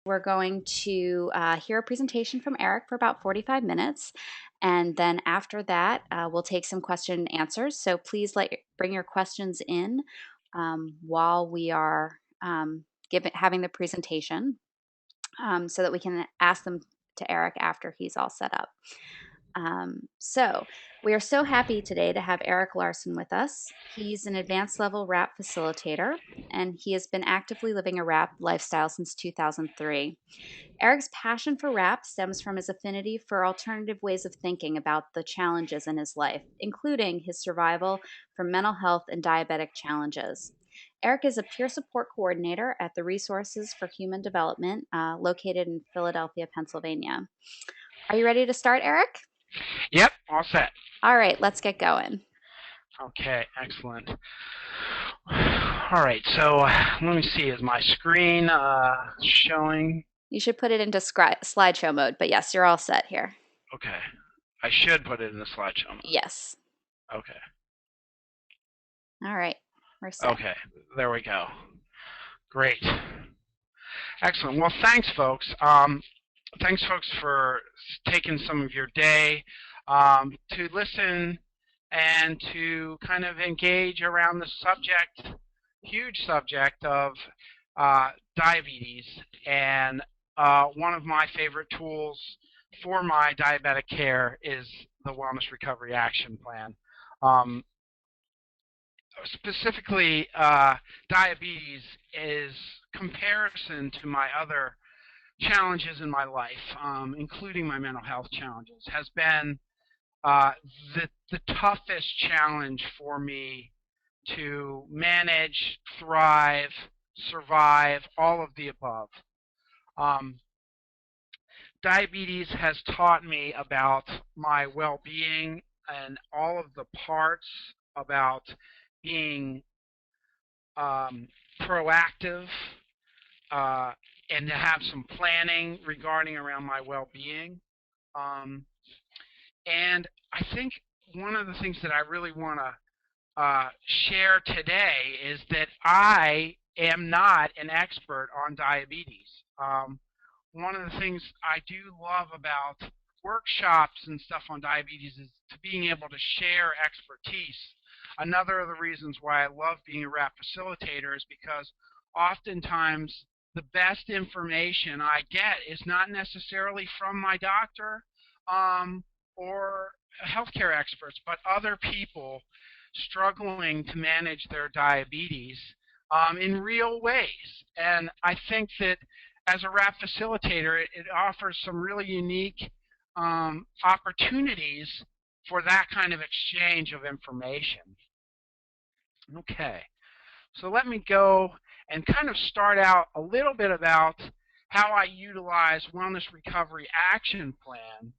We're going to hear a presentation from Eric for about 45 minutes. And then after that, we'll take some question and answers. So please bring your questions in while we are having the presentation so that we can ask them to Eric after he's all set up. So we are so happy today to have Eric Larson with us. He's an advanced level WRAP facilitator, and he has been actively living a WRAP lifestyle since 2003. Eric's passion for WRAP stems from his affinity for alternative ways of thinking about the challenges in his life, including his survival from mental health and diabetic challenges. Eric is a peer support coordinator at the Resources for Human Development, located in Philadelphia, Pennsylvania. Are you ready to start, Eric? Yep, all set. All right, let's get going. Okay, excellent. All right, so let me see. Is my screen showing? You should put it into slideshow mode, but yes, you're all set here. Okay, I should put it in the slideshow mode. Yes. Okay. All right, we're set. Okay, there we go. Great. Excellent. Well, thanks, folks. Thanks, folks, for taking some of your day to listen and to kind of engage around the subject, huge subject of diabetes. And one of my favorite tools for my diabetic care is the Wellness Recovery Action Plan. Specifically, diabetes is comparison to my other challenges in my life, including my mental health challenges, has been the toughest challenge for me to manage, thrive, survive, all of the above. Diabetes has taught me about my well-being and all of the parts about being proactive and to have some planning regarding around my well-being. And I think one of the things that I really want to share today is that I am not an expert on diabetes. One of the things I do love about workshops and stuff on diabetes is to being able to share expertise. Another of the reasons why I love being a WRAP facilitator is because oftentimes the best information I get is not necessarily from my doctor or healthcare experts, but other people struggling to manage their diabetes in real ways. And I think that as a WRAP facilitator, it offers some really unique opportunities for that kind of exchange of information. Okay, so let me go and kind of start out a little bit about how I utilize Wellness Recovery Action Plan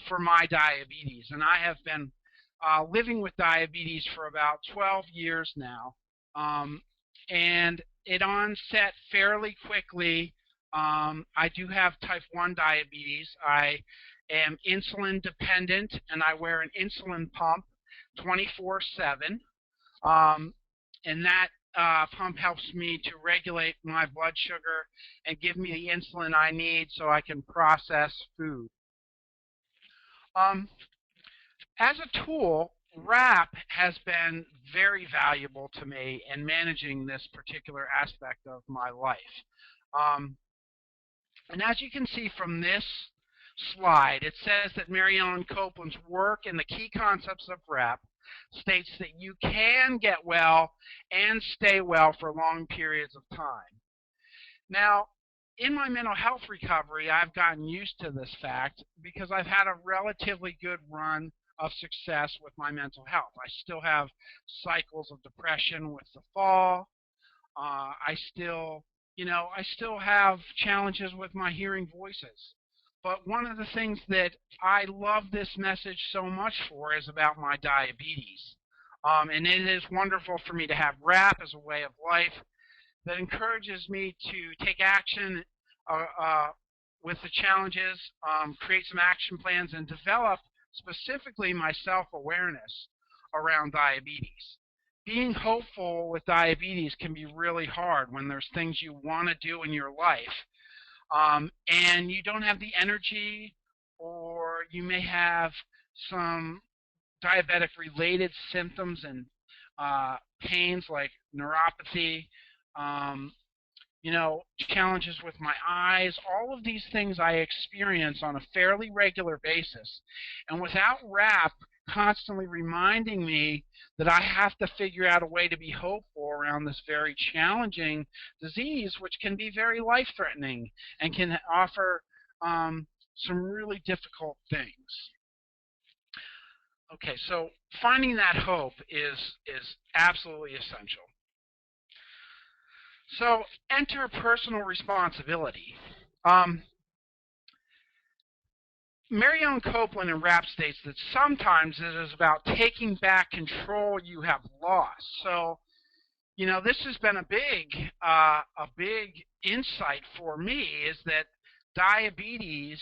for my diabetes. And I have been living with diabetes for about 12 years now. And it onset fairly quickly. I do have type 1 diabetes. I am insulin dependent, and I wear an insulin pump 24/7. And that pump helps me to regulate my blood sugar and give me the insulin I need so I can process food. As a tool, WRAP has been very valuable to me in managing this particular aspect of my life. And as you can see from this slide, it says that Mary Ellen Copeland's work in the key concepts of WRAP states that you can get well and stay well for long periods of time. Now, in my mental health recovery, I've gotten used to this fact because I've had a relatively good run of success with my mental health. I still have cycles of depression with the fall. I still have challenges with my hearing voices. But one of the things that I love this message so much for is about my diabetes. And it is wonderful for me to have WRAP as a way of life that encourages me to take action with the challenges, create some action plans, and develop specifically my self-awareness around diabetes. Being hopeful with diabetes can be really hard when there's things you want to do in your life, and you don't have the energy, or you may have some diabetic related symptoms and pains like neuropathy, um, challenges with my eyes, all of these things I experience on a fairly regular basis. And without WRAP constantly reminding me that I have to figure out a way to be hopeful around this very challenging disease, which can be very life threatening and can offer some really difficult things. Okay, so finding that hope is absolutely essential. So enter personal responsibility. Marion Copeland in WRAP states that sometimes it is about taking back control you have lost. So, this has been a big insight for me, is that diabetes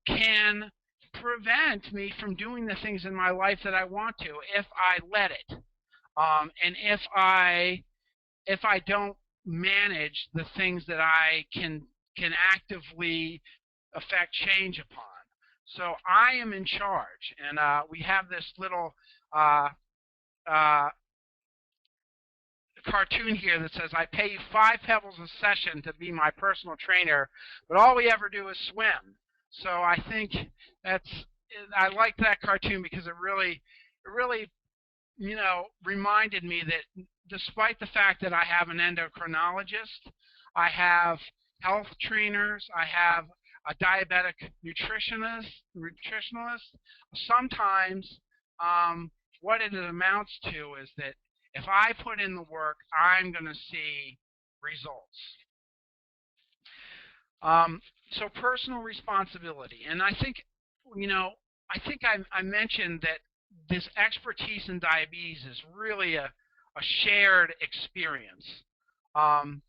can prevent me from doing the things in my life that I want to if I let it, and if I don't manage the things that I can actively affect change upon. So I am in charge, and we have this little uh, uh, cartoon here that says, "I pay you 5 pebbles a session to be my personal trainer, but all we ever do is swim." So I think I like that cartoon because it really reminded me that despite the fact that I have an endocrinologist, I have health trainers, I have a diabetic nutritionist, sometimes what it amounts to is that if I put in the work, I'm going to see results. So personal responsibility, and I think, I mentioned that this expertise in diabetes is really a shared experience. Um,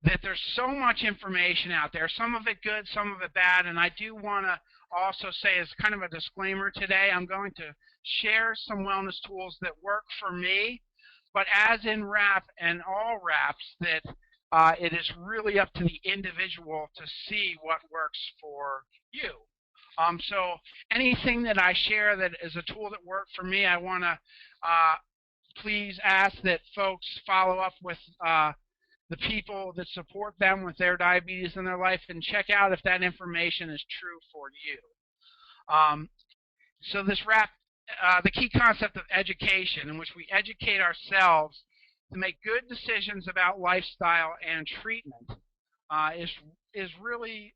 that there's so much information out there, some of it good, some of it bad, and I do want to also say, as kind of a disclaimer today, I'm going to share some wellness tools that work for me, but as in WRAP and all WRAPs, that it is really up to the individual to see what works for you. So anything that I share that is a tool that worked for me, I want to please ask that folks follow up with the people that support them with their diabetes in their life and check out if that information is true for you. So this WRAP, the key concept of education, in which we educate ourselves to make good decisions about lifestyle and treatment, is really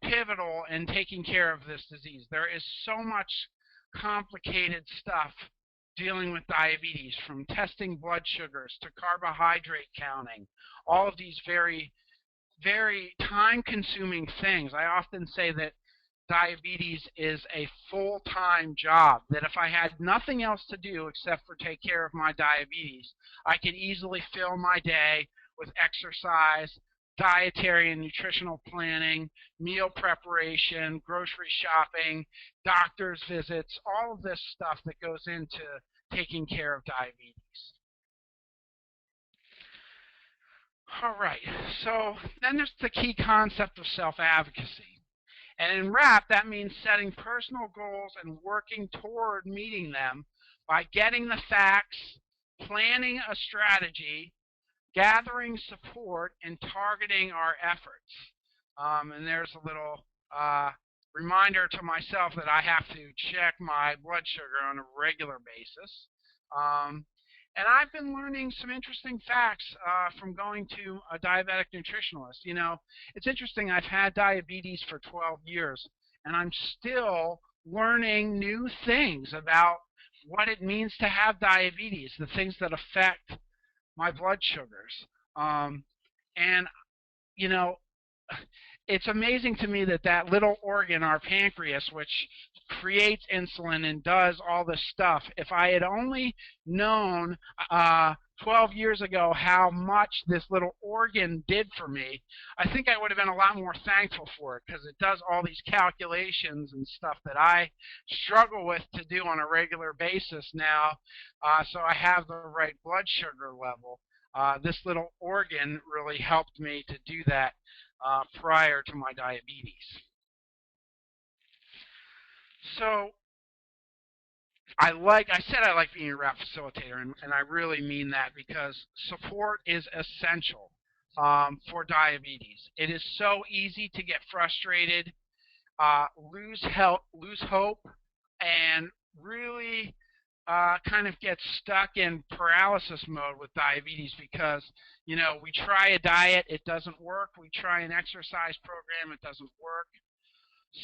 pivotal in taking care of this disease. There is so much complicated stuff dealing with diabetes, from testing blood sugars to carbohydrate counting, all of these very, very time-consuming things. I often say that diabetes is a full-time job, that if I had nothing else to do except for take care of my diabetes, I could easily fill my day with exercise, dietary and nutritional planning, meal preparation, grocery shopping, doctor's visits, all of this stuff that goes into taking care of diabetes. All right, so then there's the key concept of self-advocacy. And in WRAP, that means setting personal goals and working toward meeting them by getting the facts, planning a strategy, gathering support, and targeting our efforts. And there's a little reminder to myself that I have to check my blood sugar on a regular basis. And I've been learning some interesting facts from going to a diabetic nutritionalist. It's interesting, I've had diabetes for 12 years, and I'm still learning new things about what it means to have diabetes, the things that affect my blood sugars. And, you know, it's amazing to me that that little organ, our pancreas, which creates insulin and does all this stuff, if I had only known 12 years ago how much this little organ did for me, I think I would have been a lot more thankful for it, because it does all these calculations and stuff that I struggle with to do on a regular basis now, so I have the right blood sugar level. This little organ really helped me to do that prior to my diabetes. So I said I like being a WRAP facilitator, and I really mean that, because support is essential for diabetes. It is so easy to get frustrated, lose hope, and really kind of get stuck in paralysis mode with diabetes, because we try a diet, it doesn't work. We try an exercise program, it doesn't work.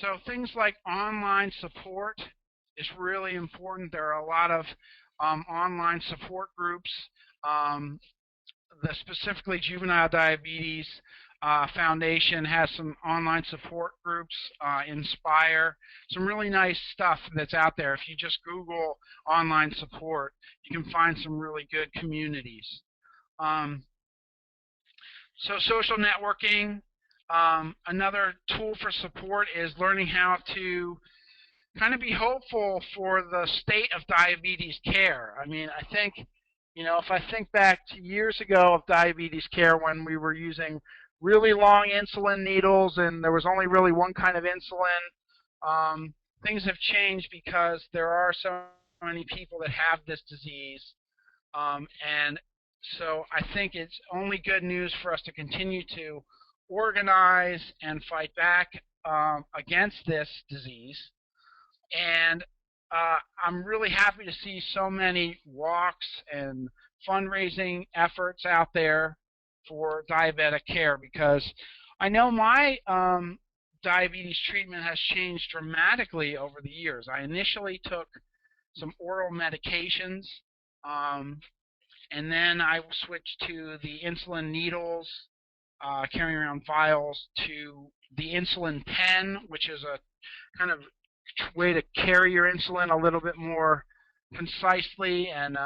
So things like online support is really important. There are a lot of online support groups. Um, the specifically Juvenile Diabetes Foundation has some online support groups. Inspire, some really nice stuff that's out there. If you just Google online support, you can find some really good communities. Um, so social networking, another tool for support is learning how to kind of be hopeful for the state of diabetes care. I mean, I think, if I think back to years ago of diabetes care, when we were using really long insulin needles and there was only really one kind of insulin, things have changed because there are so many people that have this disease. And so I think it's only good news for us to continue to organize and fight back against this disease. And I'm really happy to see so many walks and fundraising efforts out there for diabetic care, because I know my diabetes treatment has changed dramatically over the years. I initially took some oral medications, and then I switched to the insulin needles, carrying around vials, to the insulin pen, which is a kind of way to carry your insulin a little bit more concisely and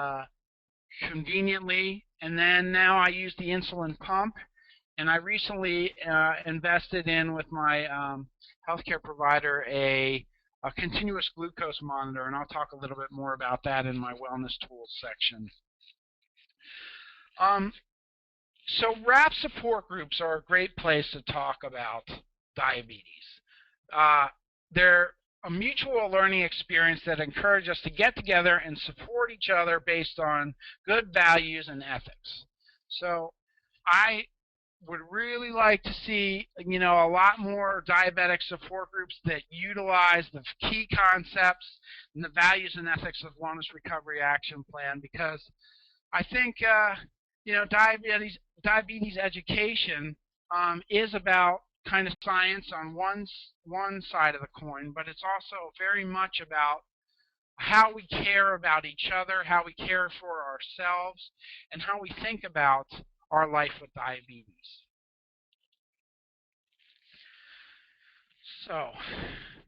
conveniently. And then now I use the insulin pump. And I recently invested in, with my healthcare provider, a continuous glucose monitor, and I'll talk a little bit more about that in my wellness tools section. So WRAP support groups are a great place to talk about diabetes. They're a mutual learning experience that encourage us to get together and support each other based on good values and ethics. So I would really like to see, a lot more diabetic support groups that utilize the key concepts and the values and ethics of Wellness Recovery Action Plan, because I think, diabetes education is about kind of science on one side of the coin, but it's also very much about how we care about each other, how we care for ourselves, and how we think about our life with diabetes. So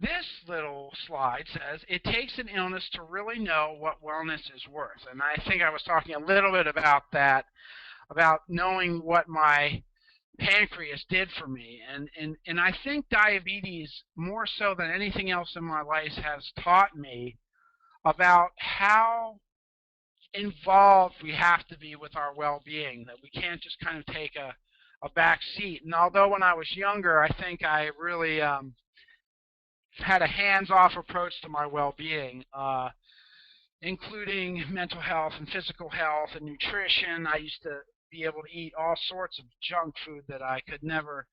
this little slide says, it takes an illness to really know what wellness is worth. And I think I was talking a little bit about that, about knowing what my pancreas did for me. And I think diabetes, more so than anything else in my life, has taught me about how involved we have to be with our well-being, that we can't just kind of take a back seat. And although when I was younger, I think I really had a hands-off approach to my well-being, including mental health and physical health and nutrition. I used to be able to eat all sorts of junk food that I could never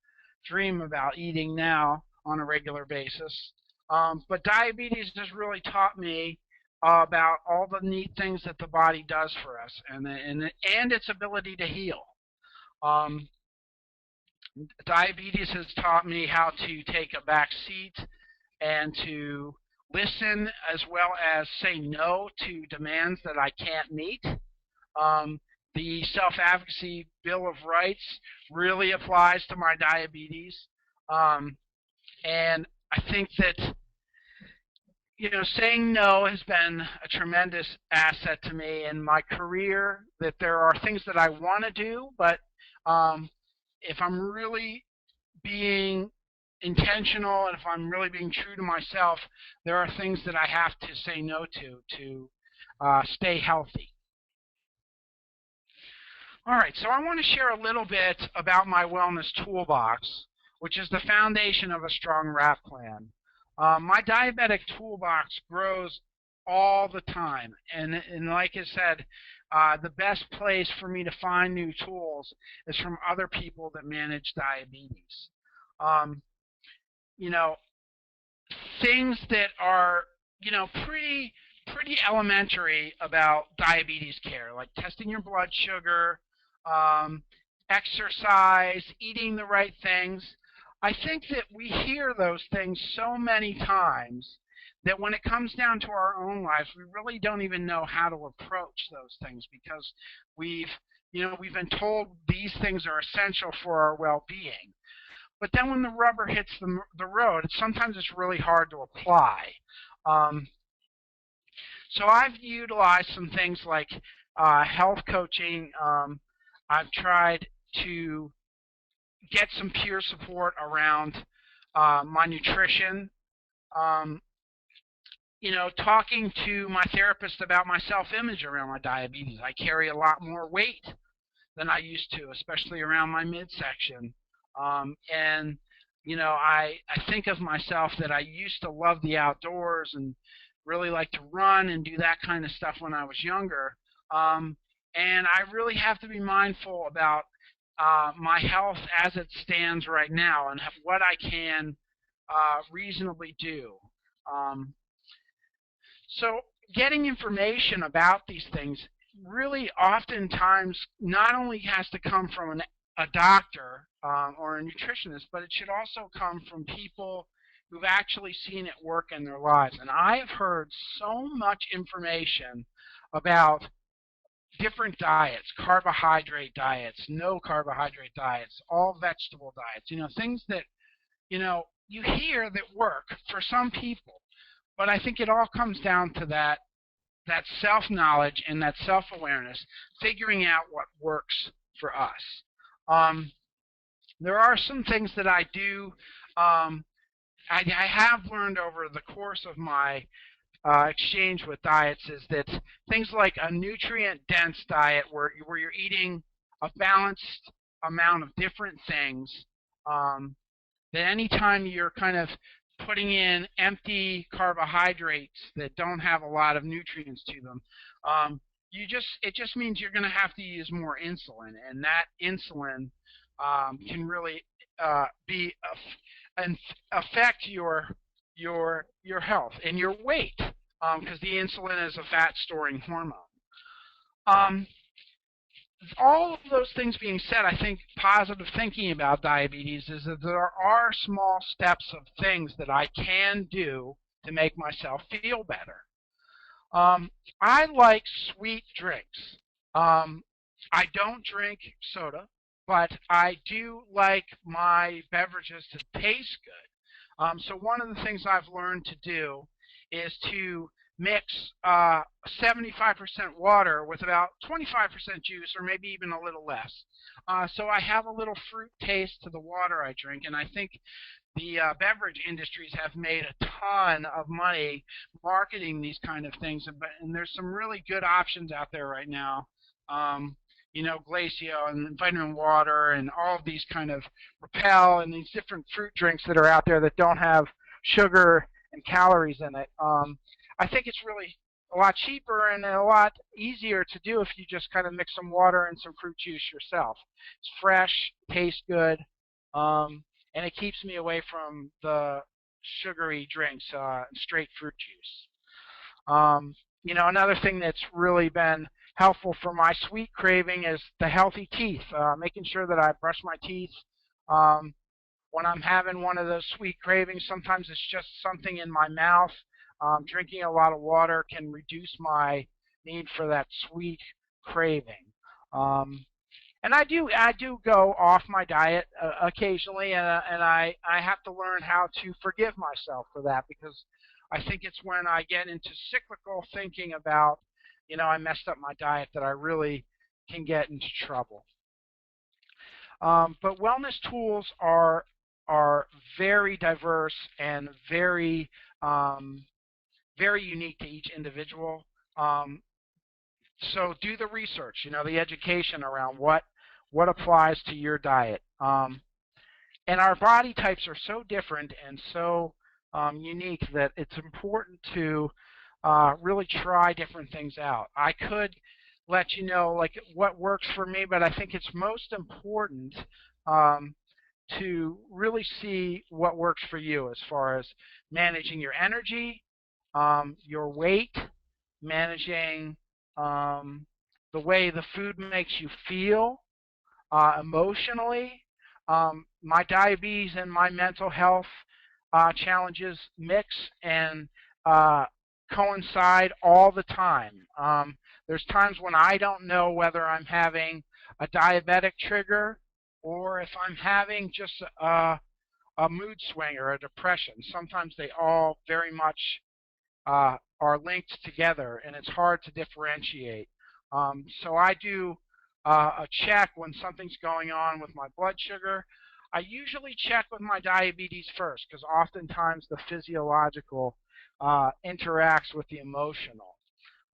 dream about eating now on a regular basis. But diabetes has really taught me about all the neat things that the body does for us, and its ability to heal. Diabetes has taught me how to take a back seat and to listen, as well as say no to demands that I can't meet. The Self-Advocacy Bill of Rights really applies to my diabetes. And I think that, saying no has been a tremendous asset to me in my career, that there are things that I want to do, but if I'm really being intentional and if I'm really being true to myself, there are things that I have to say no to stay healthy. All right, so I want to share a little bit about my wellness toolbox. which is the foundation of a strong WRAP plan. My diabetic toolbox grows all the time, and like I said, the best place for me to find new tools is from other people that manage diabetes. Um, you know, things that are, pretty elementary about diabetes care, like testing your blood sugar, um, exercise, eating the right things. I think that we hear those things so many times that when it comes down to our own lives, we really don't even know how to approach those things because we've we've been told these things are essential for our well-being. But then when the rubber hits the road, sometimes it's really hard to apply. Um, so I've utilized some things like health coaching. I've tried to get some peer support around my nutrition. Um, talking to my therapist about my self-image around my diabetes. I carry a lot more weight than I used to, especially around my midsection. And I think of myself that I used to love the outdoors and really like to run and do that kind of stuff when I was younger. And I really have to be mindful about my health as it stands right now and what I can reasonably do. Um, so getting information about these things really oftentimes not only has to come from a doctor or a nutritionist, but it should also come from people who've actually seen it work in their lives. And I've heard so much information about different diets, carbohydrate diets, no carbohydrate diets, all vegetable diets, things that, you hear that work for some people. But I think it all comes down to that self-knowledge and that self-awareness, figuring out what works for us. Um, there are some things that I do. I have learned over the course of my exchange with diets is that things like a nutrient-dense diet where you're eating a balanced amount of different things, that anytime you're kind of putting in empty carbohydrates that don't have a lot of nutrients to them, it just means you're going to have to use more insulin, and that insulin can really be and affect your health and your weight because the insulin is a fat storing hormone. Um, all of those things being said, I think positive thinking about diabetes is that there are small steps of things that I can do to make myself feel better. I like sweet drinks. I don't drink soda, but I do like my beverages to taste good. So one of the things I've learned to do is to mix 75% water with about 25% juice, or maybe even a little less. So I have a little fruit taste to the water I drink, and I think the beverage industries have made a ton of money marketing these kind of things, and there's some really good options out there right now. Glacio and vitamin water and all of these kind of Repel and these different fruit drinks that are out there that don't have sugar and calories in it. I think it's really a lot cheaper and a lot easier to do if you just kind of mix some water and some fruit juice yourself. It's fresh, tastes good, and it keeps me away from the sugary drinks, straight fruit juice. Another thing that's really been helpful for my sweet craving is the healthy teeth, making sure that I brush my teeth. When I'm having one of those sweet cravings, sometimes it's just something in my mouth. Drinking a lot of water can reduce my need for that sweet craving. And I do go off my diet occasionally, and I have to learn how to forgive myself for that, because I think it's when I get into cyclical thinking about, I messed up my diet, that I really can get into trouble. But wellness tools are very diverse and very very unique to each individual. So do the research, the education around what applies to your diet. And our body types are so different and so unique that it's important to really try different things out. I could let you know like what works for me, but I think it's most important um, to really see what works for you as far as managing your energy, your weight, managing the way the food makes you feel emotionally. My diabetes and my mental health challenges mix and uh, coincide all the time. There's times when I don't know whether I'm having a diabetic trigger or if I'm having just a mood swing or a depression. Sometimes they all very much are linked together, and it's hard to differentiate. So I do a check when something's going on with my blood sugar. I usually check with my diabetes first because oftentimes the physiological interacts with the emotional.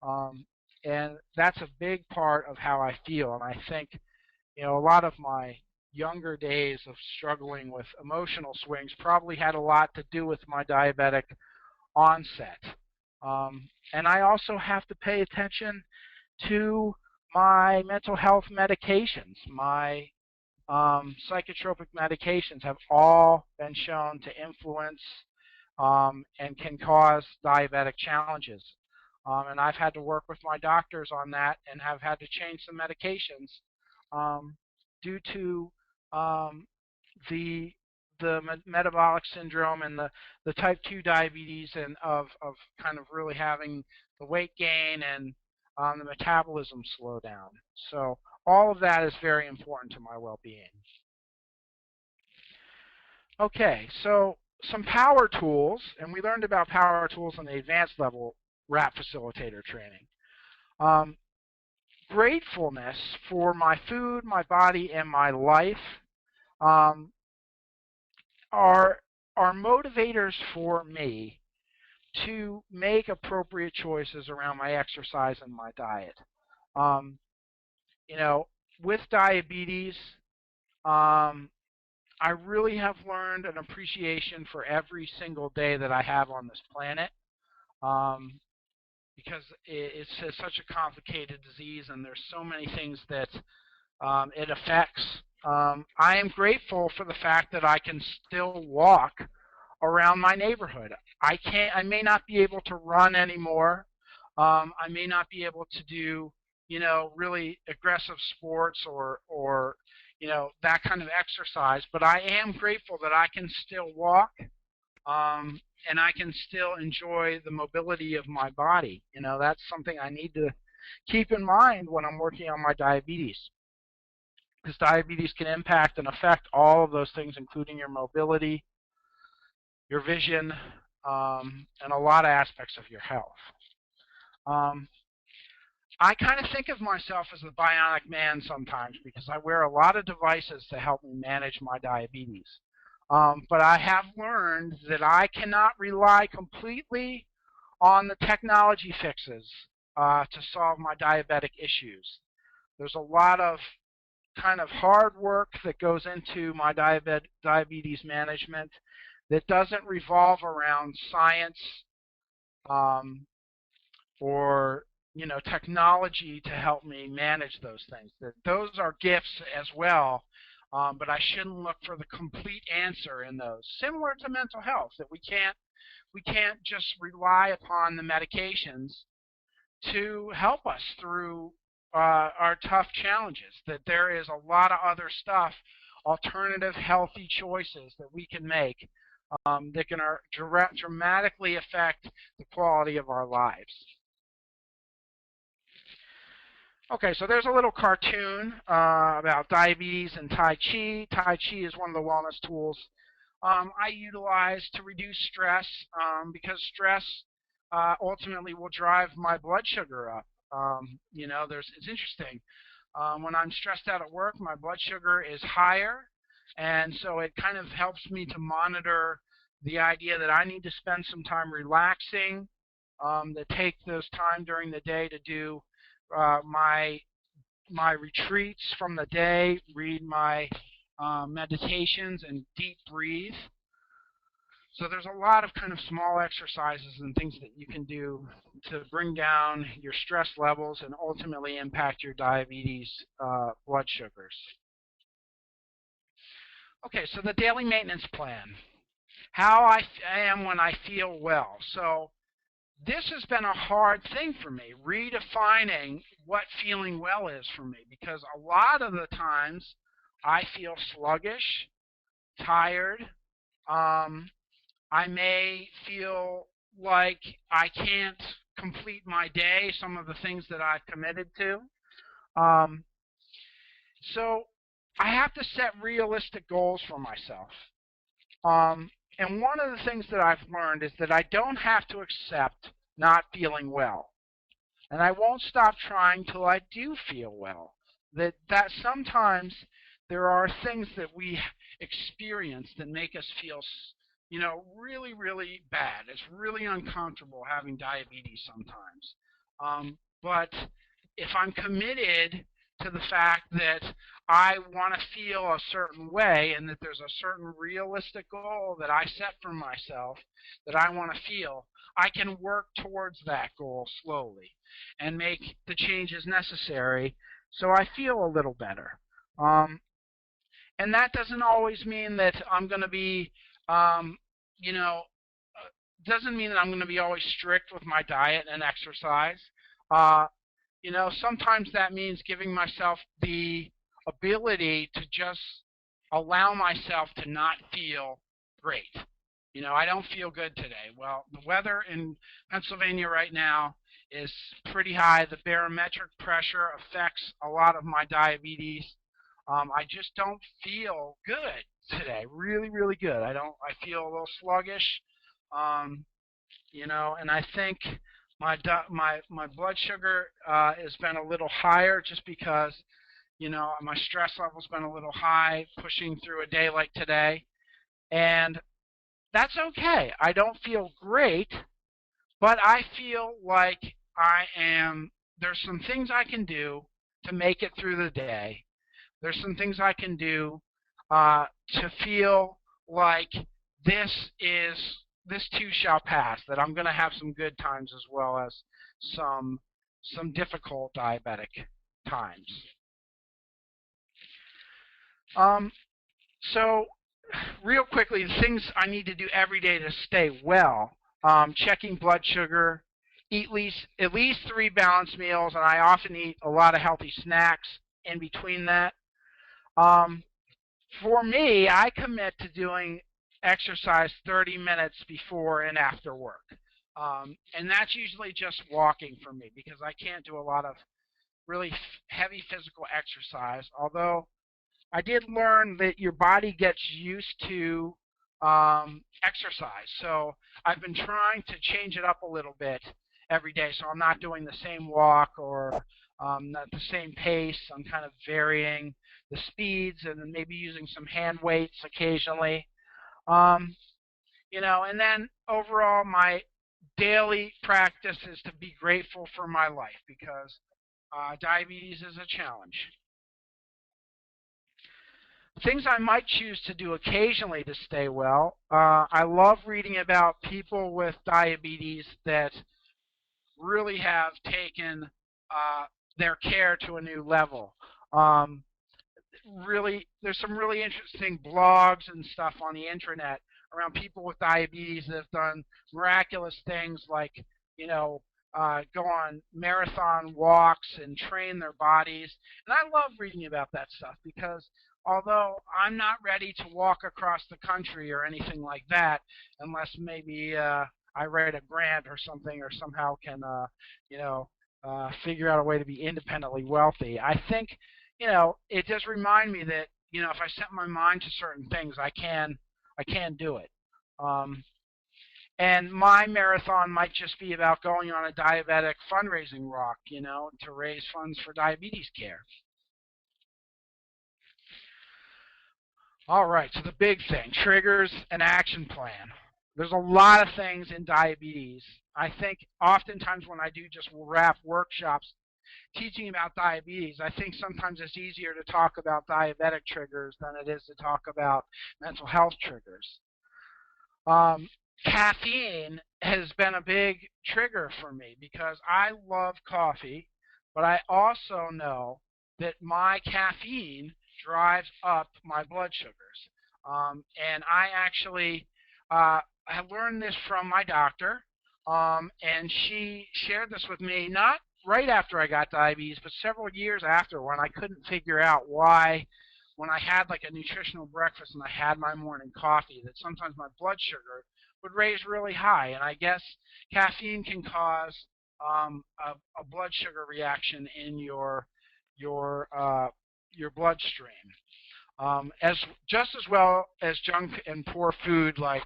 Um, and that's a big part of how I feel. And I think, a lot of my younger days of struggling with emotional swings probably had a lot to do with my diabetic onset. And I also have to pay attention to my mental health medications. My psychotropic medications have all been shown to influence and can cause diabetic challenges. And I've had to work with my doctors on that and have had to change some medications due to um, the metabolic syndrome and the type 2 diabetes and of kind of really having the weight gain and the metabolism slow down. So all of that is very important to my well-being. Okay, so some power tools, and we learned about power tools in the advanced level WRAP facilitator training. Um, Gratefulness for my food, my body, and my life um, are are motivators for me to make appropriate choices around my exercise and my diet. Um, you know, with diabetes, um, I really have learned an appreciation for every single day that I have on this planet um, because it's such a complicated disease and there's so many things that it affects. I am grateful for the fact that I can still walk around my neighborhood. I may not be able to run anymore. I may not be able to do, really aggressive sports or that kind of exercise, but I am grateful that I can still walk and I can still enjoy the mobility of my body. That's something I need to keep in mind when I'm working on my diabetes because diabetes can impact and affect all of those things, including your mobility, your vision, and a lot of aspects of your health. Um, I kind of think of myself as the bionic man sometimes because I wear a lot of devices to help me manage my diabetes. But I have learned that I cannot rely completely on the technology fixes to solve my diabetic issues. There's a lot of kind of hard work that goes into my diabetes management that doesn't revolve around science um, or technology to help me manage those things. Those are gifts as well, but I shouldn't look for the complete answer in those. Similar to mental health, that we can't just rely upon the medications to help us through our tough challenges. That there is a lot of other stuff, alternative healthy choices that we can make that can dramatically affect the quality of our lives. Okay, so there's a little cartoon about diabetes and Tai Chi. Tai Chi is one of the wellness tools I utilize to reduce stress because stress ultimately will drive my blood sugar up. It's interesting. When I'm stressed out at work, my blood sugar is higher, and so it kind of helps me to monitor the idea that I need to spend some time relaxing, to take those time during the day to do my retreats from the day, read my meditations and deep breathe. So there's a lot of kind of small exercises and things that you can do to bring down your stress levels and ultimately impact your diabetes blood sugars. Okay, so the daily maintenance plan. How I am when I feel well. So this has been a hard thing for me, redefining what feeling well is for me, because a lot of the times I feel sluggish, tired. I may feel like I can't complete my day, some of the things that I've committed to. Um, so I have to set realistic goals for myself. Um, and one of the things that I've learned is that I don't have to accept not feeling well. And I won't stop trying till I do feel well. That sometimes there are things that we experience that make us feel, really, really bad. It's really uncomfortable having diabetes sometimes. But if I'm committed to the fact that I want to feel a certain way and that there's a certain realistic goal that I set for myself that I want to feel, I can work towards that goal slowly and make the changes necessary so I feel a little better. Um, and that doesn't always mean that I'm going to be, um, you know, doesn't mean that I'm going to be always strict with my diet and exercise. Uh, sometimes that means giving myself the ability to just allow myself to not feel great. I don't feel good today. Well, the weather in Pennsylvania right now is pretty high. The barometric pressure affects a lot of my diabetes. I just don't feel good today. Really, really good. I feel a little sluggish. Um, and I think my blood sugar has been a little higher just because my stress level's been a little high pushing through a day like today, and that's okay. I don't feel great, but I feel like I am. There's some things I can do to make it through the day. There's some things I can do to feel like this is this too shall pass. That I'm going to have some good times as well as some difficult diabetic times. Um, so, real quickly, the things I need to do every day to stay well: checking blood sugar, eat at least 3 balanced meals, and I often eat a lot of healthy snacks in between that. Um, For me, I commit to doing exercise 30 minutes before and after work. And that's usually just walking for me because I can't do a lot of really heavy physical exercise. Although I did learn that your body gets used to exercise. So I've been trying to change it up a little bit every day. So I'm not doing the same walk or not the same pace. I'm kind of varying the speeds and then maybe using some hand weights occasionally. Um, and then overall, my daily practice is to be grateful for my life because diabetes is a challenge. Things I might choose to do occasionally to stay well. I love reading about people with diabetes that really have taken their care to a new level. Um, there's some really interesting blogs and stuff on the internet around people with diabetes that have done miraculous things like, you know, go on marathon walks and train their bodies. And I love reading about that stuff because although I'm not ready to walk across the country or anything like that, unless maybe I write a grant or something or somehow can, figure out a way to be independently wealthy, I think it does remind me that, if I set my mind to certain things, I can do it. Um, and my marathon might just be about going on a diabetic fundraising walk, to raise funds for diabetes care. All right, so the big thing, triggers an action plan. There's a lot of things in diabetes. I think oftentimes when I do just WRAP workshops, teaching about diabetes, I think sometimes it's easier to talk about diabetic triggers than it is to talk about mental health triggers. Um, Caffeine has been a big trigger for me because I love coffee, but I also know that my caffeine drives up my blood sugars. And I actually I learned this from my doctor, and she shared this with me not right after I got diabetes, but several years after when I couldn't figure out why when I had like a nutritional breakfast and I had my morning coffee, that sometimes my blood sugar would raise really high. And I guess caffeine can cause a blood sugar reaction in your bloodstream. As just as well as junk and poor food, like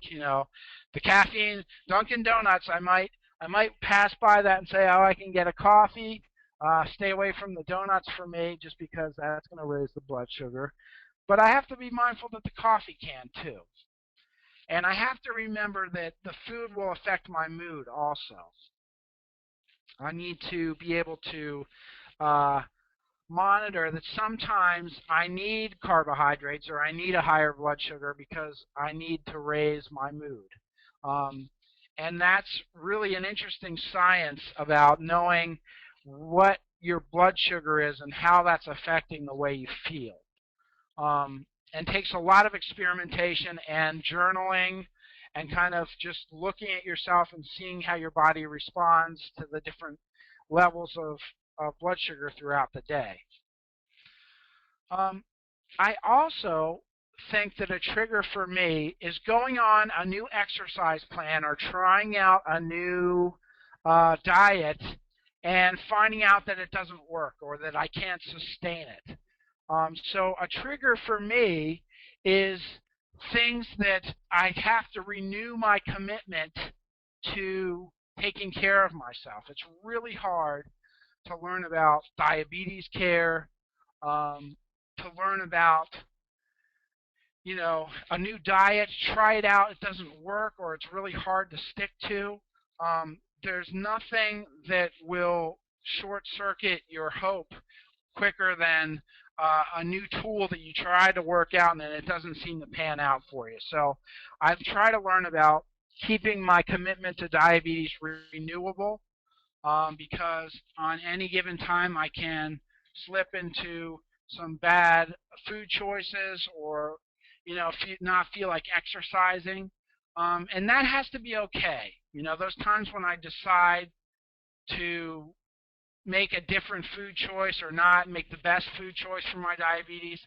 the caffeine, Dunkin' Donuts. I might pass by that and say, oh, I can get a coffee. Stay away from the donuts for me, just because that's going to raise the blood sugar. But I have to be mindful that the coffee can too. And I have to remember that the food will affect my mood also. I need to be able to uh, monitor that sometimes I need carbohydrates or I need a higher blood sugar because I need to raise my mood. Um, and that's really an interesting science about knowing what your blood sugar is and how that's affecting the way you feel. And takes a lot of experimentation and journaling and kind of just looking at yourself and seeing how your body responds to the different levels of blood sugar throughout the day. Um, I also think that a trigger for me is going on a new exercise plan or trying out a new diet and finding out that it doesn't work or that I can't sustain it. So a trigger for me is things that I have to renew my commitment to taking care of myself. It's really hard to learn about diabetes care, um, to learn about a new diet, try it out, it doesn't work, or it's really hard to stick to. There's nothing that will short circuit your hope quicker than a new tool that you try to work out and then it doesn't seem to pan out for you. So I've tried to learn about keeping my commitment to diabetes renewable, because on any given time I can slip into some bad food choices or not feel like exercising, and that has to be okay. Those times when I decide to make a different food choice or not make the best food choice for my diabetes,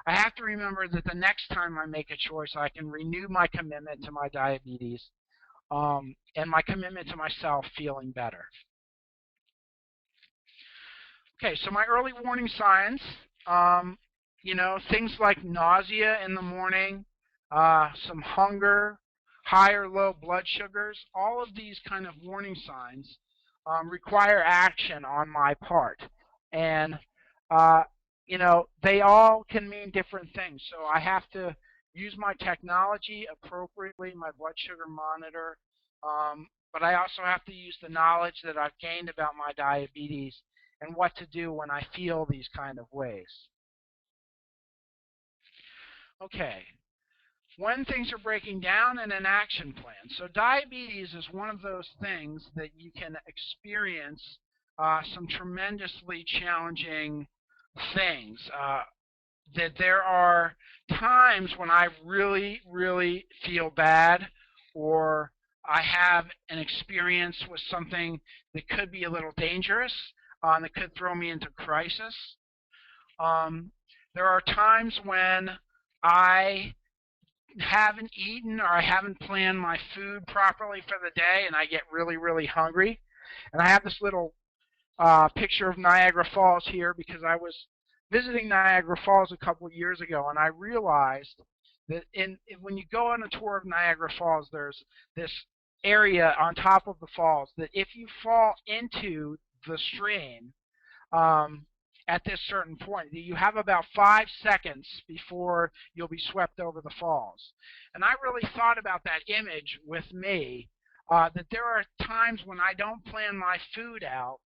I have to remember that the next time I make a choice, I can renew my commitment to my diabetes, and my commitment to myself feeling better. Okay, so my early warning signs, um, things like nausea in the morning, some hunger, high or low blood sugars, all of these kind of warning signs require action on my part. And, they all can mean different things. So I have to use my technology appropriately, my blood sugar monitor, but I also have to use the knowledge that I've gained about my diabetes and what to do when I feel these kind of ways. Okay, when things are breaking down and an action plan. So diabetes is one of those things that you can experience some tremendously challenging things. That there are times when I really, really feel bad, or I have an experience with something that could be a little dangerous, that could throw me into crisis. There are times when I haven't eaten or I haven't planned my food properly for the day and I get really, really hungry. And I have this little picture of Niagara Falls here because I was visiting Niagara Falls a couple of years ago, and I realized that when you go on a tour of Niagara Falls, there's this area on top of the falls that if you fall into the stream, at this certain point, you have about 5 seconds before you'll be swept over the falls. And I really thought about that image with me, that there are times when I don't plan my food out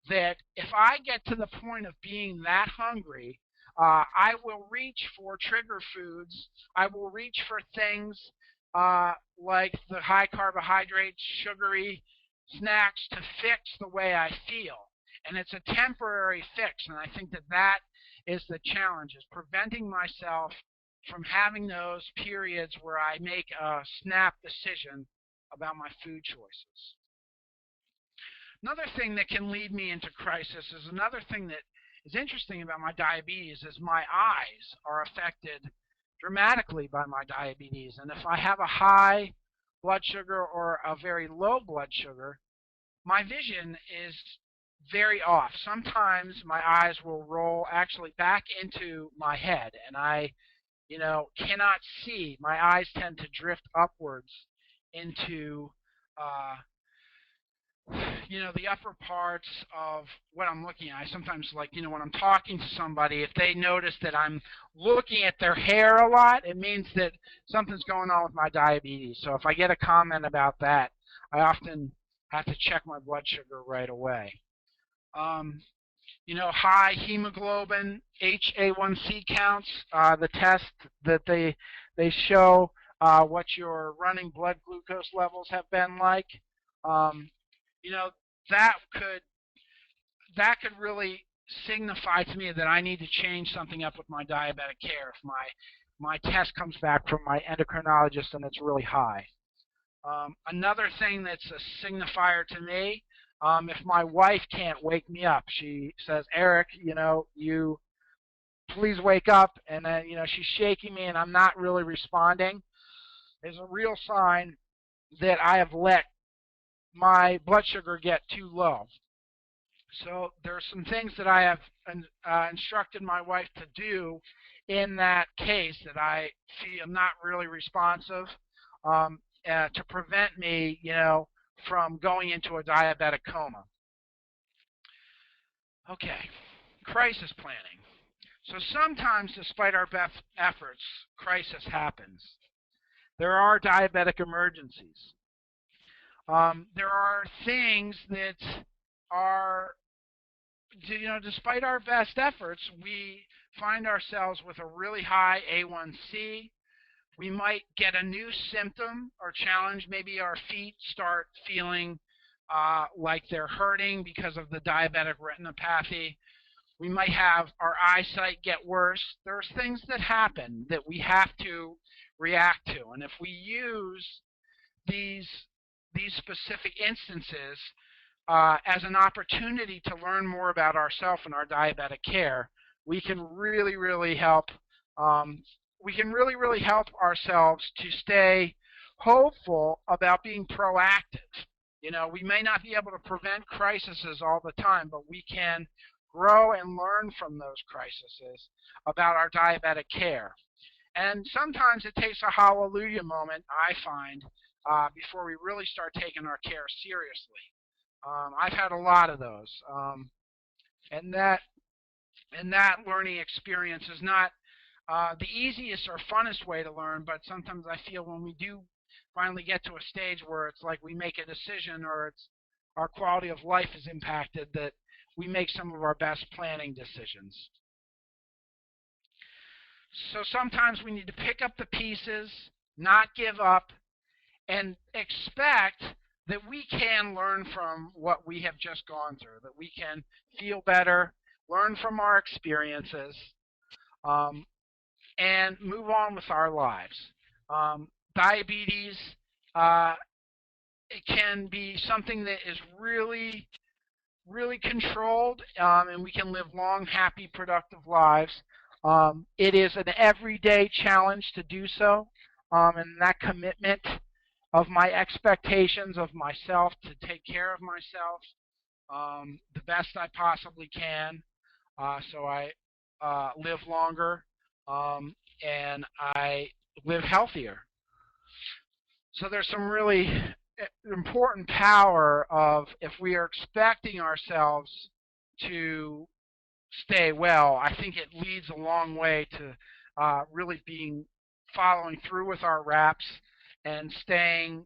that if I get to the point of being that hungry, I will reach for trigger foods. I will reach for things like the high carbohydrate, sugary snacks to fix the way I feel. And it's a temporary fix. And I think that that is the challenge, is preventing myself from having those periods where I make a snap decision about my food choices. Another thing that can lead me into crisis is another thing that is interesting about my diabetes is my eyes are affected dramatically by my diabetes. And if I have a high blood sugar or a very low blood sugar, my vision is very off. Sometimes my eyes will roll actually back into my head and I, cannot see. My eyes tend to drift upwards into uh, the upper parts of what I'm looking at. I sometimes like, when I'm talking to somebody, if they notice that I'm looking at their hair a lot, it means that something's going on with my diabetes. So if I get a comment about that, I often have to check my blood sugar right away. High hemoglobin, HA1C counts, the test that they show what your running blood glucose levels have been like. Um, you know that could really signify to me that I need to change something up with my diabetic care if my test comes back from my endocrinologist and it's really high. Another thing that's a signifier to me, if my wife can't wake me up, she says, Eric, you please wake up, and then she's shaking me and I'm not really responding, is a real sign that I have let my blood sugar get too low. So there are some things that I have instructed my wife to do in that case that I see I'm not really responsive, to prevent me, from going into a diabetic coma. Okay, crisis planning. So sometimes, despite our best efforts, crisis happens. There are diabetic emergencies. There are things that are, despite our best efforts, we find ourselves with a really high A1C. We might get a new symptom or challenge. Maybe our feet start feeling like they're hurting because of the diabetic retinopathy. We might have our eyesight get worse. There's things that happen that we have to react to. And if we use these specific instances as an opportunity to learn more about ourselves and our diabetic care, we can really, really help. We can really, really help ourselves to stay hopeful about being proactive. We may not be able to prevent crises all the time, but we can grow and learn from those crises about our diabetic care. And sometimes it takes a hallelujah moment, I find, before we really start taking our care seriously. I've had a lot of those, and that learning experience is not the easiest or funnest way to learn, but sometimes I feel when we do finally get to a stage where it's like we make a decision or our quality of life is impacted, that we make some of our best planning decisions. So sometimes we need to pick up the pieces, not give up, and expect that we can learn from what we have just gone through, that we can feel better, learn from our experiences, and move on with our lives. Diabetes, it can be something that is really, really controlled, and we can live long, happy, productive lives. It is an everyday challenge to do so, and that commitment of my expectations of myself to take care of myself the best I possibly can, so I live longer and I live healthier. So there's some really important power of, if we are expecting ourselves to stay well, I think it leads a long way to really following through with our wraps and staying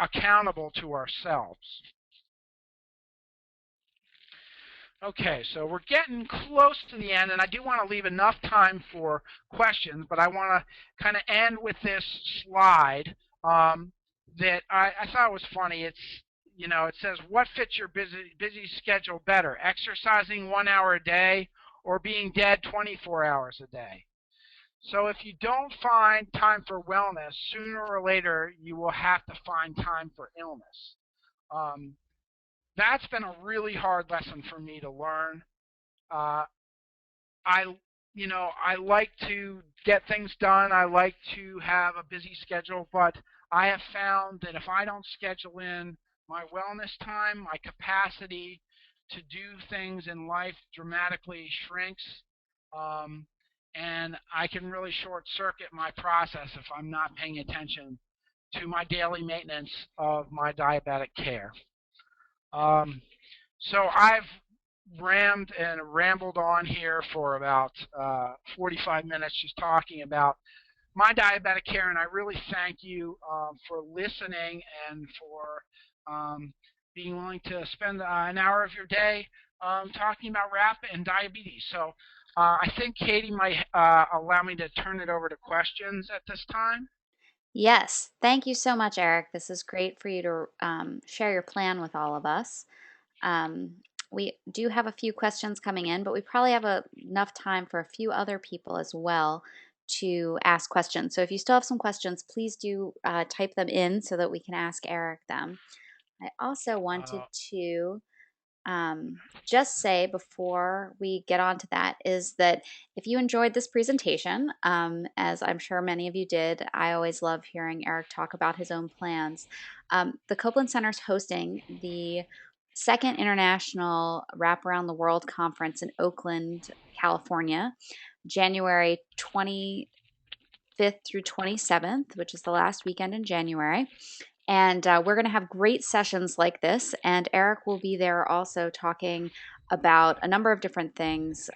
accountable to ourselves. Okay, so we're getting close to the end, and I do want to leave enough time for questions, but I want to kind of end with this slide that I thought was funny. It says, what fits your busy schedule better, exercising 1 hour a day or being dead 24 hours a day? So if you don't find time for wellness, sooner or later you will have to find time for illness. Um, that's been a really hard lesson for me to learn. Uh, I, I like to get things done. I like to have a busy schedule, but I have found that if I don't schedule in my wellness time, my capacity to do things in life dramatically shrinks. Um, and I can really short circuit my process if I'm not paying attention to my daily maintenance of my diabetic care. Um, so I've rammed and rambled on here for about 45 minutes just talking about my diabetic care, and I really thank you for listening and for being willing to spend an hour of your day talking about RAP and diabetes. So I think Katie might allow me to turn it over to questions at this time. Yes, thank you so much, Eric. This is great for you to share your plan with all of us. Um, we do have a few questions coming in, but we probably have enough time for a few other people as well to ask questions. So if you still have some questions, please do type them in so that we can ask Eric them. I also wanted Uh, to just say before we get on to that is that if you enjoyed this presentation, as I'm sure many of you did, I always love hearing Eric talk about his own plans. The Copeland Center is hosting the second International Wrap Around the World Conference in Oakland, California, January 25th through 27th, which is the last weekend in January. And we're going to have great sessions like this. And Eric will be there also talking about a number of different things,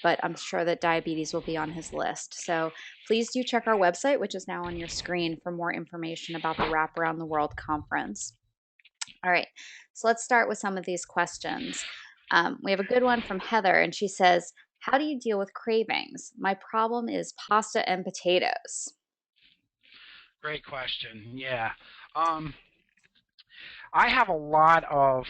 but I'm sure that diabetes will be on his list. So please do check our website, which is now on your screen, for more information about the Wrap Around the World conference. All right, so let's start with some of these questions. We have a good one from Heather, and she says, how do you deal with cravings? My problem is pasta and potatoes. Great question. Yeah. Um, I have a lot of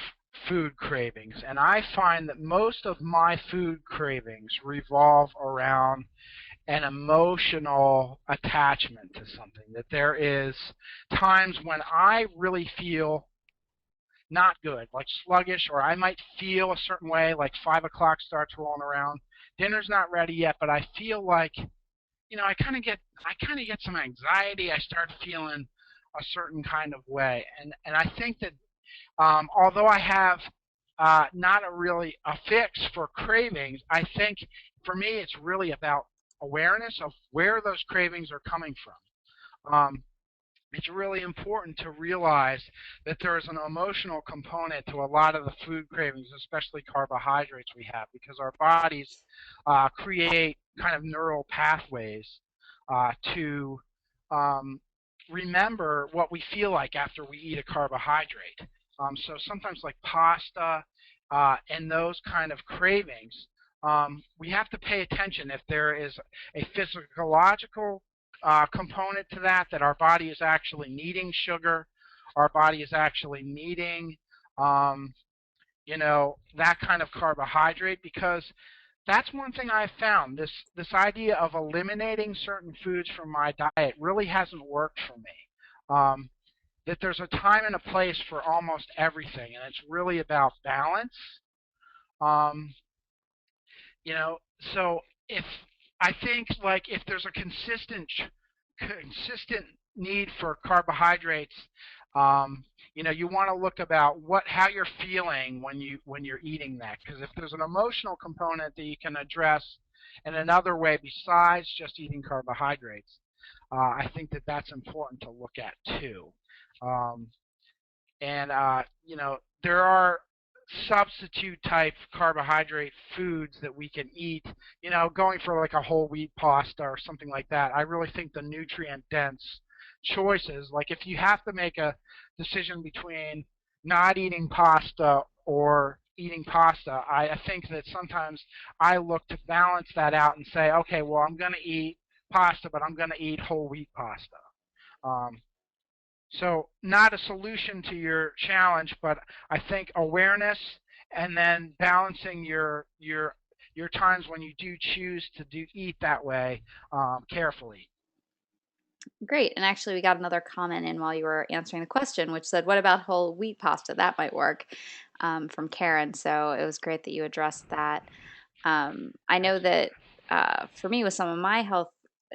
food cravings, and I find that most of my food cravings revolve around an emotional attachment to something. That there is times when I really feel not good, like sluggish, or I might feel a certain way, like 5 o'clock starts rolling around. Dinner's not ready yet, but I feel like, I kind of get some anxiety. I start feeling a certain kind of way, and I think that although I have not really a fix for cravings, I think for me it's really about awareness of where those cravings are coming from. It's really important to realize that there is an emotional component to a lot of the food cravings, especially carbohydrates we have, because our bodies create kind of neural pathways to um, remember what we feel like after we eat a carbohydrate. So sometimes like pasta and those kind of cravings, we have to pay attention if there is a physiological component to that, that our body is actually needing sugar, our body is actually needing, um, that kind of carbohydrate, because that's one thing I've found. This idea of eliminating certain foods from my diet really hasn't worked for me. That there's a time and a place for almost everything, and it's really about balance. Um, you know, so if I think like if there's a consistent need for carbohydrates, um, you want to look about how you're feeling when you're eating that, because if there's an emotional component that you can address in another way besides just eating carbohydrates, I think that that's important to look at too. Um, and there are substitute type carbohydrate foods that we can eat, going for like a whole wheat pasta or something like that. I really think the nutrient dense choices, like if you have to make a decision between not eating pasta or eating pasta, I think that sometimes I look to balance that out and say, okay, well, I'm going to eat pasta, but I'm going to eat whole wheat pasta. Um, so not a solution to your challenge, but I think awareness and then balancing your times when you do choose to do eat that way carefully. Great. And actually, we got another comment in while you were answering the question, which said, "What about whole wheat pasta? That might work," from Karen. So it was great that you addressed that. I know Excellent. that for me, with some of my health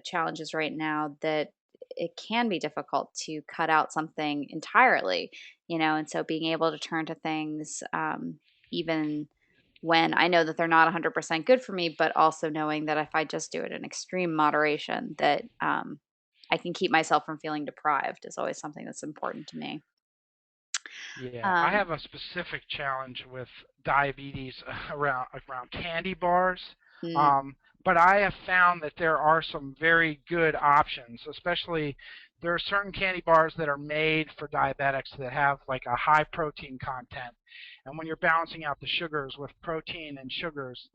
challenges right now, that it can be difficult to cut out something entirely, and so being able to turn to things, even when I know that they're not 100% good for me, but also knowing that if I just do it in extreme moderation, that I can keep myself from feeling deprived is always something that's important to me. Yeah, I Um, have a specific challenge with diabetes around candy bars. mm, Um, but I have found that there are some very good options, especially there are certain candy bars that are made for diabetics that have like a high protein content. And when you're balancing out the sugars with protein and sugars,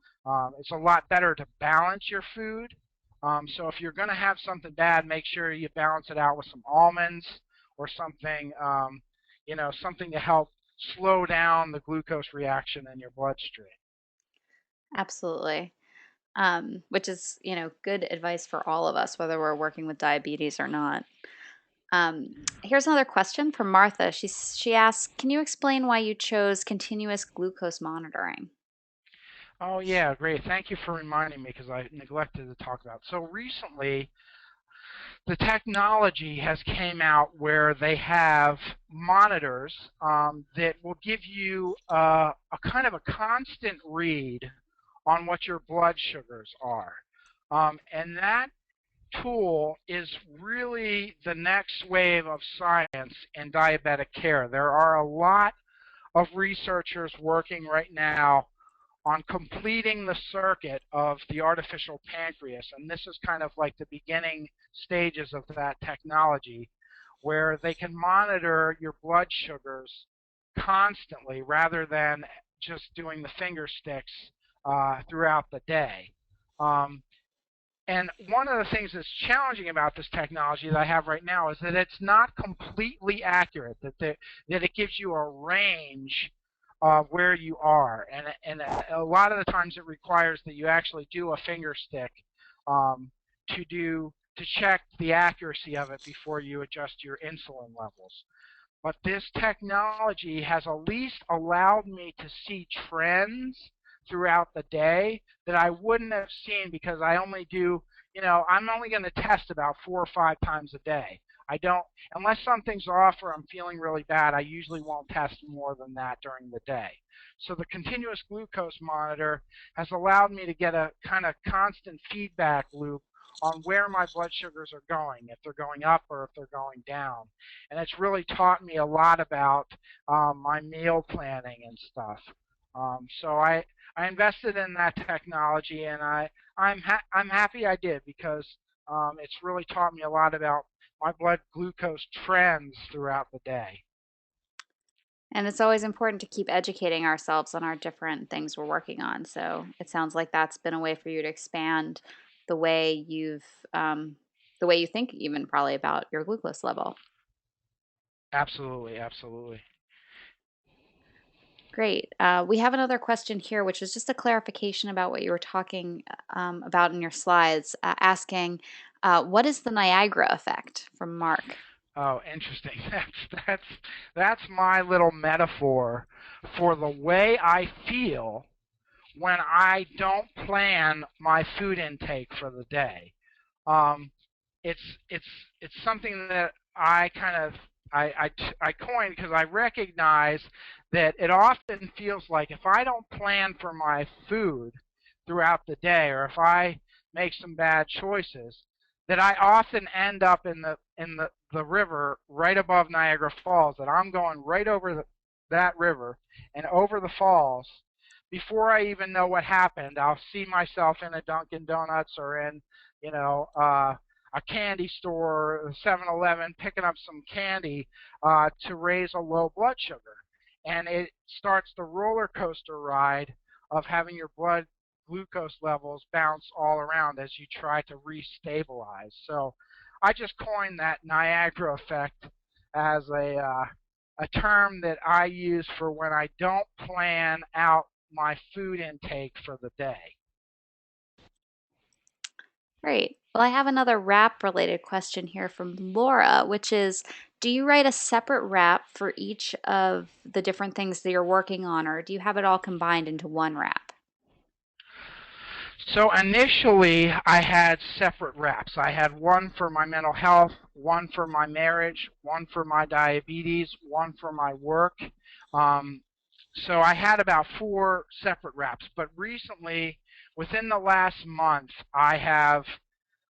it's a lot better to balance your food. So if you're going to have something bad, make sure you balance it out with some almonds or something. Something to help slow down the glucose reaction in your bloodstream. absolutely. Which is, good advice for all of us, whether we're working with diabetes or not. Here's another question from Martha. She asks, "Can you explain why you chose continuous glucose monitoring?" Oh yeah, great. Thank you for reminding me because I neglected to talk about it. So recently, the technology has came out where they have monitors that will give you a kind of a constant read on what your blood sugars are. And that tool is really the next wave of science in diabetic care. There are a lot of researchers working right now on completing the circuit of the artificial pancreas. And this is kind of like the beginning stages of that technology where they can monitor your blood sugars constantly rather than just doing the finger sticks throughout the day. Um, and one of the things that's challenging about this technology that I have right now is that it's not completely accurate, that it gives you a range of where you are. And a lot of the times it requires that you actually do a finger stick um, to check the accuracy of it before you adjust your insulin levels. But this technology has at least allowed me to see trends throughout the day that I wouldn't have seen because I'm only going to test about 4 or 5 times a day. I don't, unless something's off or I'm feeling really bad, I usually won't test more than that during the day. So the continuous glucose monitor has allowed me to get a kind of constant feedback loop on where my blood sugars are going, if they're going up or if they're going down. And it's really taught me a lot about my meal planning and stuff. So I invested in that technology, and I'm happy I did because it's really taught me a lot about my blood glucose trends throughout the day. And it's always important to keep educating ourselves on our different things we're working on. So it sounds like that's been a way for you to expand the way the way you think, even probably about your glucose level. Absolutely, absolutely. Great. We have another question here, which is just a clarification about what you were talking about in your slides, asking, "What is the Niagara effect?" from Mark. Oh, interesting. That's my little metaphor for the way I feel when I don't plan my food intake for the day. Um, it's it's it's something that I kind of I coined because I recognize that it often feels like if I don't plan for my food throughout the day, or if I make some bad choices, that I often end up in the river right above Niagara Falls. That I'm going right over that river and over the falls before I even know what happened. I'll see myself in a Dunkin' Donuts or in you know a candy store, 7-Eleven, picking up some candy to raise a low blood sugar. and it starts the roller coaster ride of having your blood glucose levels bounce all around as you try to restabilize. So I just coined that Niagara effect as a term that I use for when I don't plan out my food intake for the day. Great. Well, I have another wrap related question here from Laura, which is, do you write a separate wrap for each of the different things that you're working on, or do you have it all combined into one wrap? So initially, I had separate wraps. I had one for my mental health, one for my marriage, one for my diabetes, one for my work. Um, so I had about 4 separate wraps. But recently, within the last month, I have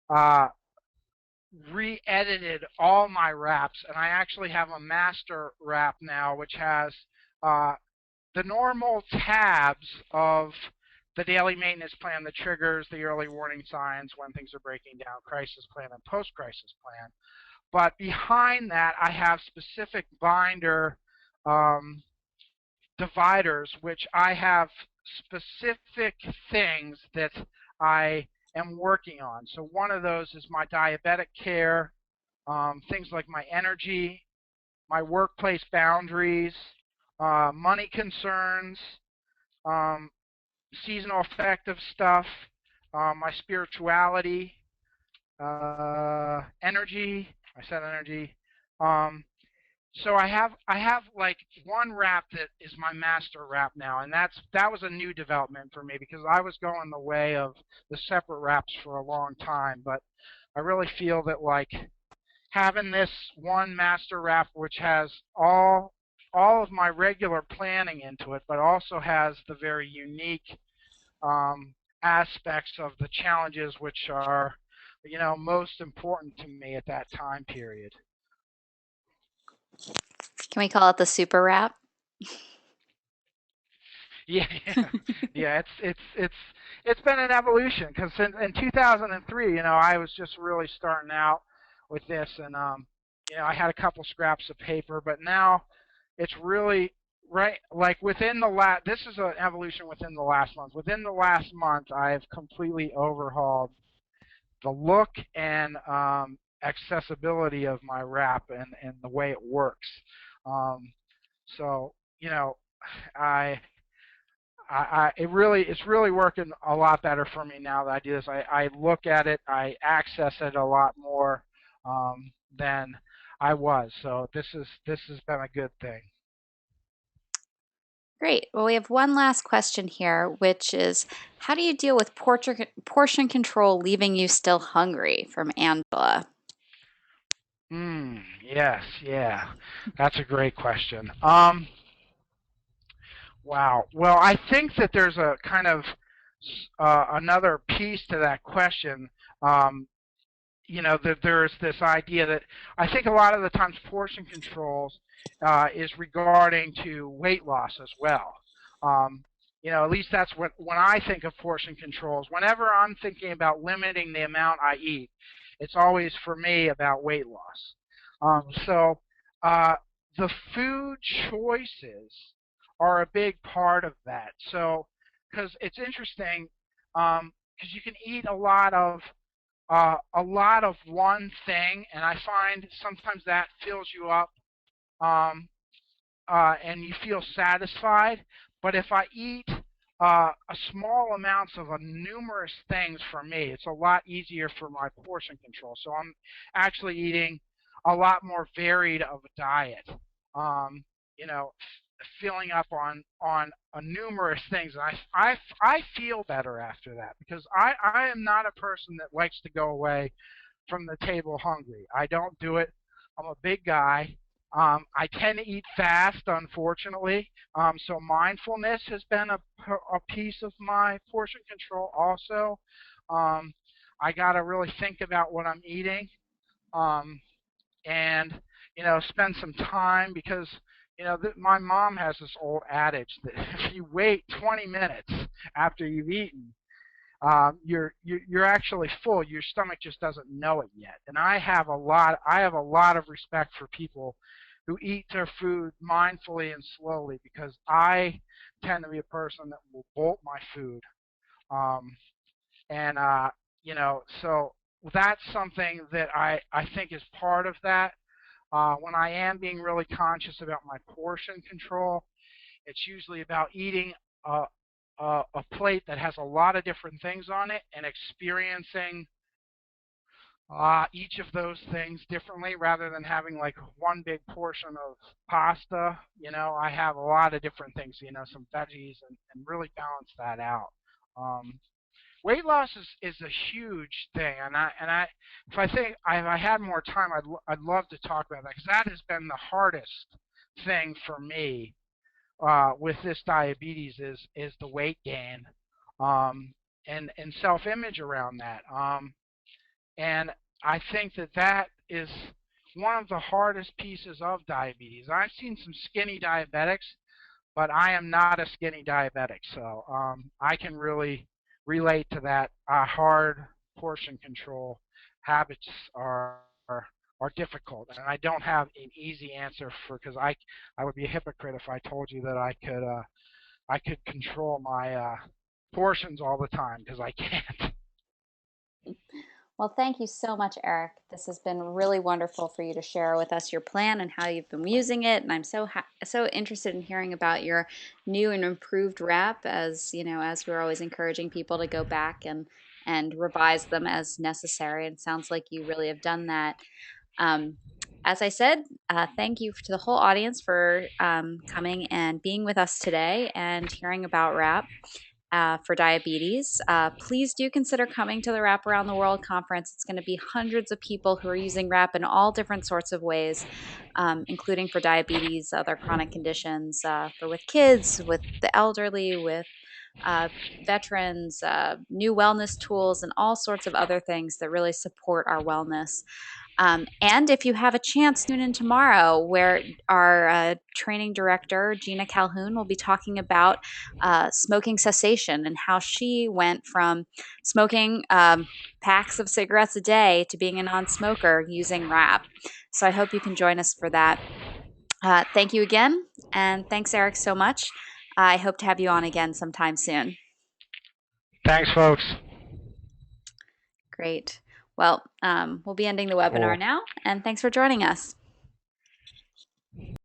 uh, re-edited all my wraps, and I actually have a master wrap now, which has uh, the normal tabs of the daily maintenance plan, the triggers, the early warning signs when things are breaking down, crisis plan, and post-crisis plan. But behind that, I have specific binder um, dividers, which I have specific things that I am working on. So one of those is my diabetic care, things like my energy, my workplace boundaries, money concerns, um, seasonal affective stuff, my spirituality, energy. I said energy. Um, so I have like one wrap that is my master wrap now, and that was a new development for me because I was going the way of the separate wraps for a long time, but I really feel that like having this one master wrap which has all of my regular planning into it, but also has the very unique um, aspects of the challenges which are, most important to me at that time period. Can we call it the super wrap? Yeah, yeah, yeah. It's been an evolution because in 2003, I was just really starting out with this, and I had a couple scraps of paper, but now it's really right. Like within the last, this is an evolution within the last month. Within the last month, I've completely overhauled the look and accessibility of my wrap and the way it works. Um, so I it's really working a lot better for me now that I do this. I look at it, I access it a lot more than I was. So this has been a good thing. Great. Well, we have one last question here, which is, how do you deal with portion control leaving you still hungry? From Angela. Yes, yeah, that's a great question. Wow. Well, I think that there's a kind of another piece to that question. Um, that there's this idea that I think a lot of the times portion controls is regarding to weight loss as well. Um, at least that's what when I think of portion controls. Whenever I'm thinking about limiting the amount I eat, it's always for me about weight loss. So uh, the food choices are a big part of that. So because it's interesting, because you can eat a lot of one thing, and I find sometimes that fills you up, um, and you feel satisfied. But if I eat a small amounts of numerous things for me, it's a lot easier for my portion control. So I'm actually eating a lot more varied of a diet. Um, filling up on numerous things, and I feel better after that because I am not a person that likes to go away from the table hungry. I don't do it. I'm a big guy. I tend to eat fast, unfortunately. So mindfulness has been a piece of my portion control also. Um, I got to really think about what I'm eating. Um, and spend some time because my mom has this old adage that if you wait 20 minutes after you've eaten, you're actually full. Your stomach just doesn't know it yet. And I have a lot of respect for people who eat their food mindfully and slowly, because I tend to be a person that will bolt my food. Um, and so that's something that I think is part of that. When I am being really conscious about my portion control, it's usually about eating a, a plate that has a lot of different things on it and experiencing each of those things differently, rather than having like one big portion of pasta. I have a lot of different things, some veggies, and really balance that out. Um, Weight loss is a huge thing, and if I had more time, I'd love to talk about that, because that has been the hardest thing for me with this diabetes is the weight gain, um, and self image around that. And I think that is one of the hardest pieces of diabetes. I've seen some skinny diabetics, but I am not a skinny diabetic, so I can really relate to that. Hard portion control habits are difficult, and I don't have an easy answer for, because I would be a hypocrite if I told you that I could control my portions all the time, because I can't. Well, thank you so much, Eric. This has been really wonderful for you to share with us your plan and how you've been using it. And I'm so interested in hearing about your new and improved wrap, as you know, as we're always encouraging people to go back and revise them as necessary. And it sounds like you really have done that. Um, as I said, thank you to the whole audience for coming and being with us today and hearing about wrap for diabetes. Please do consider coming to the Wrap Around the World conference. It's going to be hundreds of people who are using wrap in all different sorts of ways, including for diabetes, other chronic conditions, for with kids, with the elderly, with uh, veterans, new wellness tools, and all sorts of other things that really support our wellness. And if you have a chance, tune in tomorrow, where our training director, Gina Calhoun, will be talking about smoking cessation and how she went from smoking packs of cigarettes a day to being a non smoker using wrap. So I hope you can join us for that. Thank you again. And thanks, Eric, so much. I hope to have you on again sometime soon. Thanks, folks. Great. Well, we'll be ending the webinar Cool. now, and thanks for joining us.